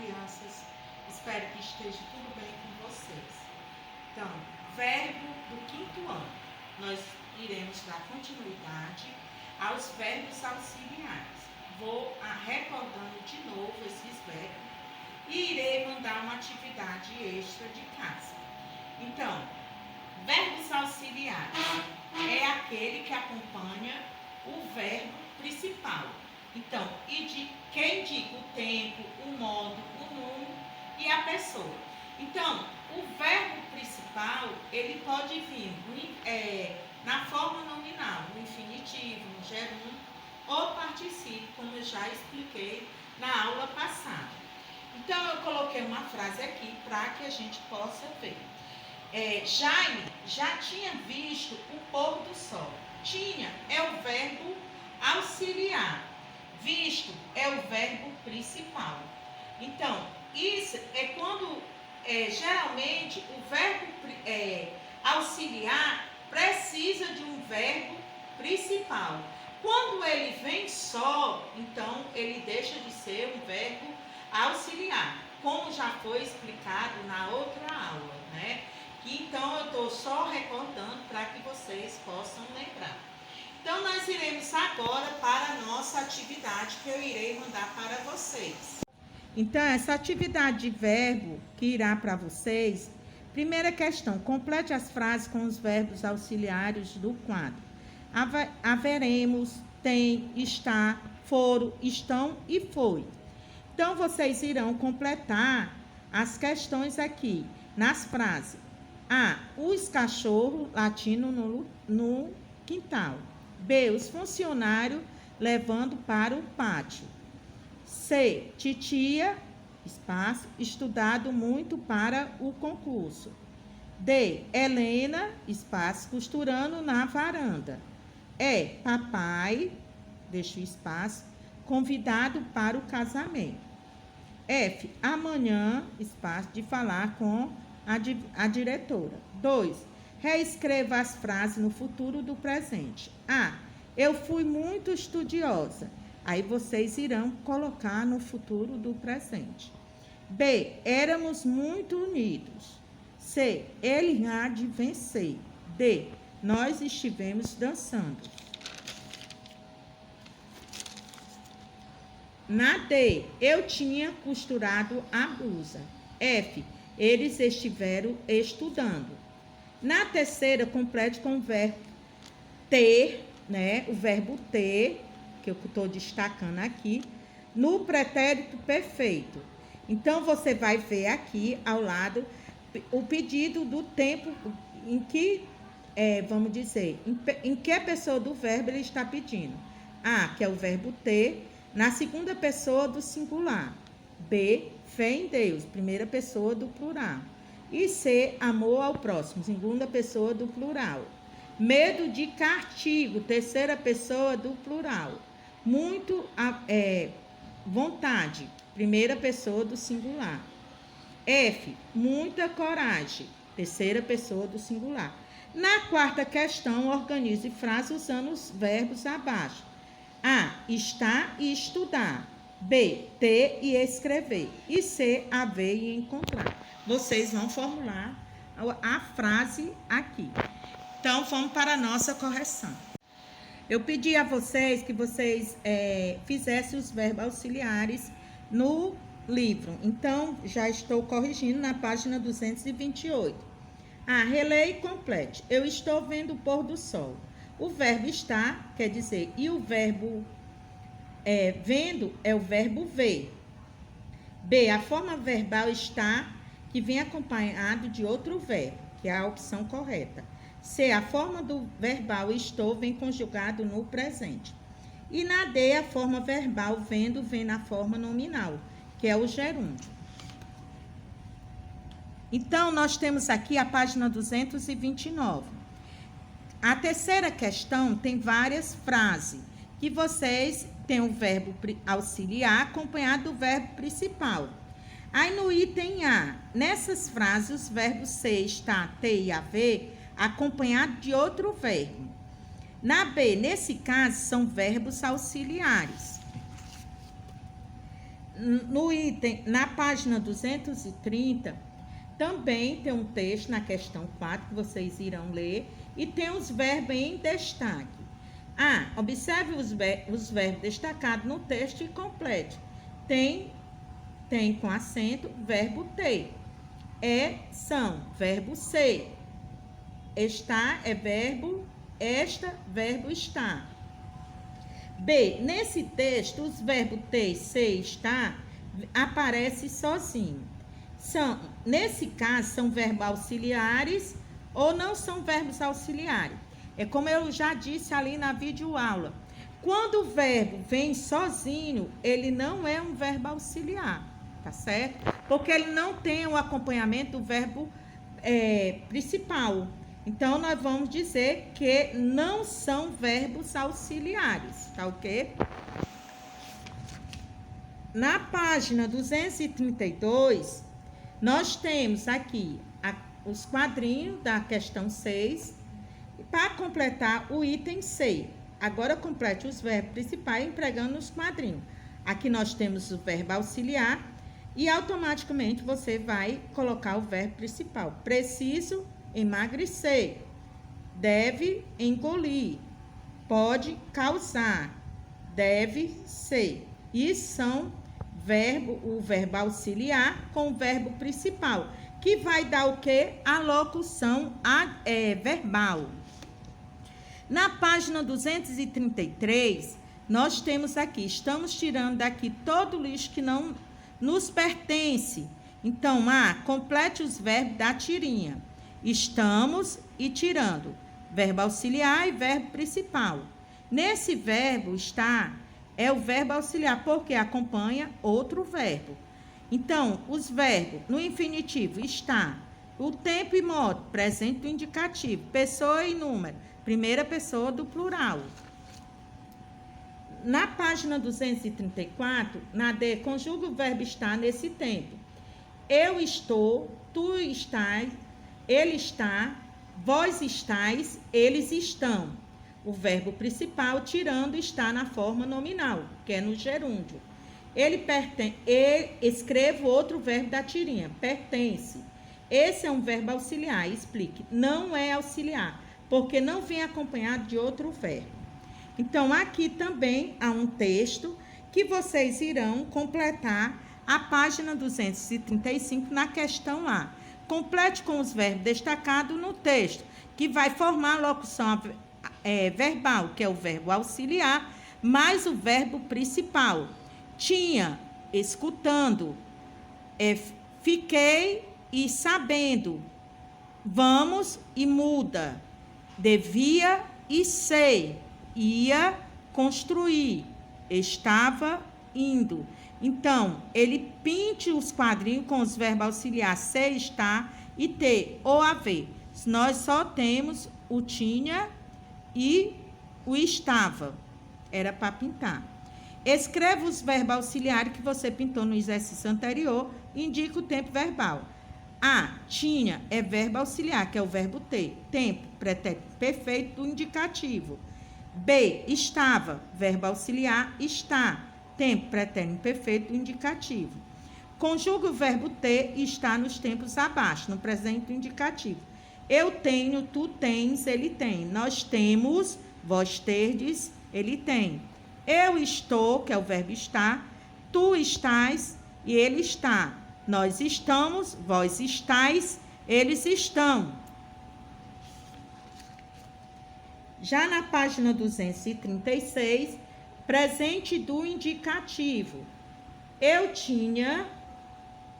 crianças? Espero que esteja tudo bem com vocês. Então, verbo do 5º ano. Nós iremos dar continuidade aos verbos auxiliares. Vou recordando de novo esses verbos e irei mandar uma atividade extra de casa. Então, verbos auxiliares é aquele que acompanha o verbo principal. Então, quem indica o tempo, o modo, o número e a pessoa. Então, o verbo principal, ele pode vir na forma nominal, no infinitivo, no gerúndio ou particípio, como eu já expliquei na aula passada. Então, eu coloquei uma frase aqui para que a gente possa ver. Jaime já tinha visto o pôr do sol. Tinha é o verbo auxiliar. Visto é o verbo principal. Então, isso é quando, geralmente, o verbo auxiliar precisa de um verbo principal. Quando ele vem só, então, ele deixa de ser um verbo auxiliar, como já foi explicado na outra aula, né? Então, eu estou só recordando para que vocês possam lembrar. Então, nós iremos agora para a nossa atividade que eu irei mandar para vocês. Então, essa atividade de verbo que irá para vocês, primeira questão, complete as frases com os verbos auxiliares do quadro. Haveremos, tem, está, foram, estão e foi. Então, vocês irão completar as questões aqui, nas frases. A. Os cachorros latindo no quintal. B. Os funcionários levando para o pátio. C. Titia, espaço, estudado muito para o concurso. D. Helena, espaço, costurando na varanda. E. Papai, deixa o espaço, convidado para o casamento. F. Amanhã, espaço, de falar com a diretora. 2. Reescreva as frases no futuro do presente. A. Eu fui muito estudiosa. Aí vocês irão colocar no futuro do presente. B. Éramos muito unidos. C. Ele há de vencer. D. Nós estivemos dançando. Na D. Eu tinha costurado a blusa. F. Eles estiveram estudando. Na terceira, complete com o verbo ter, né? O verbo ter, que eu estou destacando aqui, no pretérito perfeito. Então, você vai ver aqui ao lado o pedido do tempo em que, vamos dizer, em que pessoa do verbo ele está pedindo. A, que é o verbo ter, na segunda pessoa do singular. B, fé em Deus, primeira pessoa do plural. E C, amor ao próximo, segunda pessoa do plural. Medo de castigo, terceira pessoa do plural. Muito vontade, primeira pessoa do singular. F, muita coragem, terceira pessoa do singular. Na quarta questão, organize frases usando os verbos abaixo. A, estar e estudar. B, ter e escrever. E C, haver e encontrar. Vocês vão formular a frase aqui. Então, vamos para a nossa correção. Eu pedi a vocês que vocês fizessem os verbos auxiliares no livro. Então, já estou corrigindo na página 228. Releia e complete. Eu estou vendo o pôr do sol. O verbo estar, quer dizer, e o verbo vendo é o verbo ver. B, a forma verbal está, que vem acompanhado de outro verbo, que é a opção correta. C, a forma do verbal estou vem conjugado no presente. E na D, a forma verbal vendo vem na forma nominal, que é o gerúndio. Então, nós temos aqui a página 229. A terceira questão tem várias frases, que vocês têm o verbo auxiliar acompanhado do verbo principal. Aí no item A, nessas frases, os verbos ser, estar, ter e haver, acompanhado de outro verbo. Na B, nesse caso, são verbos auxiliares. no item, na página 230, também tem um texto na questão 4 que vocês irão ler e tem os verbos em destaque. Observe os verbos destacados no texto e complete. Tem com acento, verbo ter. São, verbo ser. Está é verbo esta, verbo estar. B, nesse texto, os verbos ter, ser, estar, aparecem sozinho. Nesse caso, são verbos auxiliares ou não são verbos auxiliares. É como eu já disse ali na videoaula. Quando o verbo vem sozinho, ele não é um verbo auxiliar, tá certo? Porque ele não tem o acompanhamento do verbo principal. Então, nós vamos dizer que não são verbos auxiliares, tá ok? Na página 232, nós temos aqui os quadrinhos da questão 6, para completar o item 6. Agora, complete os verbos principais empregando os quadrinhos. Aqui nós temos o verbo auxiliar e automaticamente você vai colocar o verbo principal. Preciso emagrecer, deve engolir, pode causar, deve ser. E são o verbo auxiliar com o verbo principal, que vai dar o quê? A locução verbal. Na página 233, nós temos aqui, estamos tirando daqui todo o lixo que não nos pertence. Então, complete os verbos da tirinha. Estamos e tirando, verbo auxiliar e verbo principal. Nesse verbo está, é o verbo auxiliar, porque acompanha outro verbo. Então, os verbos no infinitivo está, o tempo e modo, presente do indicativo, pessoa e número, primeira pessoa do plural. Na página 234, na D, conjuga o verbo estar nesse tempo. Eu estou, tu estás, ele está, vós estáis, eles estão. O verbo principal, tirando, está na forma nominal, que é no gerúndio. Escrevo outro verbo da tirinha, pertence. Esse é um verbo auxiliar, explique. Não é auxiliar, porque não vem acompanhado de outro verbo. Então, aqui também há um texto que vocês irão completar a página 235 na questão A. Complete com os verbos destacados no texto, que vai formar a locução verbal, que é o verbo auxiliar, mais o verbo principal. Tinha, escutando, fiquei e sabendo, vamos e muda, devia e sei, ia construir, estava indo. Então, ele pinte os quadrinhos com os verbos auxiliar ser, estar e ter ou haver. Nós só temos o tinha e o estava. Era para pintar. Escreva os verbos auxiliares que você pintou no exercício anterior e indica o tempo verbal. Tinha é verbo auxiliar, que é o verbo ter. Tempo, pretérito perfeito do indicativo. B, estava, verbo auxiliar, está. Tempo, pretérito perfeito do indicativo. Conjuga o verbo ter e está nos tempos abaixo, no presente do indicativo. Eu tenho, tu tens, ele tem. Nós temos, vós terdes, ele tem. Eu estou, que é o verbo estar, tu estás e ele está. Nós estamos, vós estáis, eles estão. Já na página 236, presente do indicativo. Eu tinha,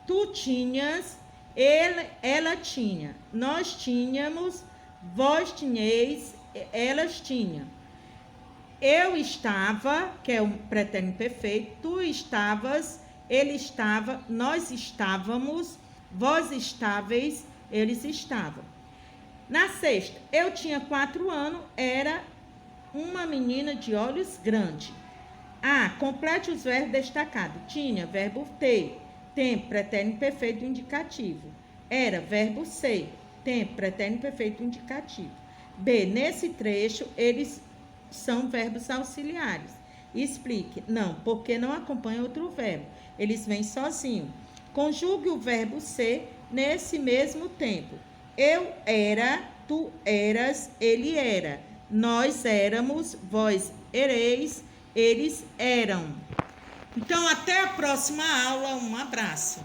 tu tinhas, ela tinha. Nós tínhamos, vós tinhais, elas tinham. Eu estava, que é o pretérito perfeito, tu estavas, ele estava, nós estávamos, vós estáveis, eles estavam. Na sexta, eu tinha 4 anos, era uma menina de olhos grandes. Complete os verbos destacados. Tinha, verbo ter, tempo, pretérito perfeito indicativo. Era, verbo ser, tempo, pretérito perfeito indicativo. B, nesse trecho, eles são verbos auxiliares. Explique. Não, porque não acompanha outro verbo. Eles vêm sozinhos. Conjugue o verbo ser nesse mesmo tempo. Eu era, tu eras, ele era. Nós éramos, vós ereis, eles eram. Então, até a próxima aula. Um abraço.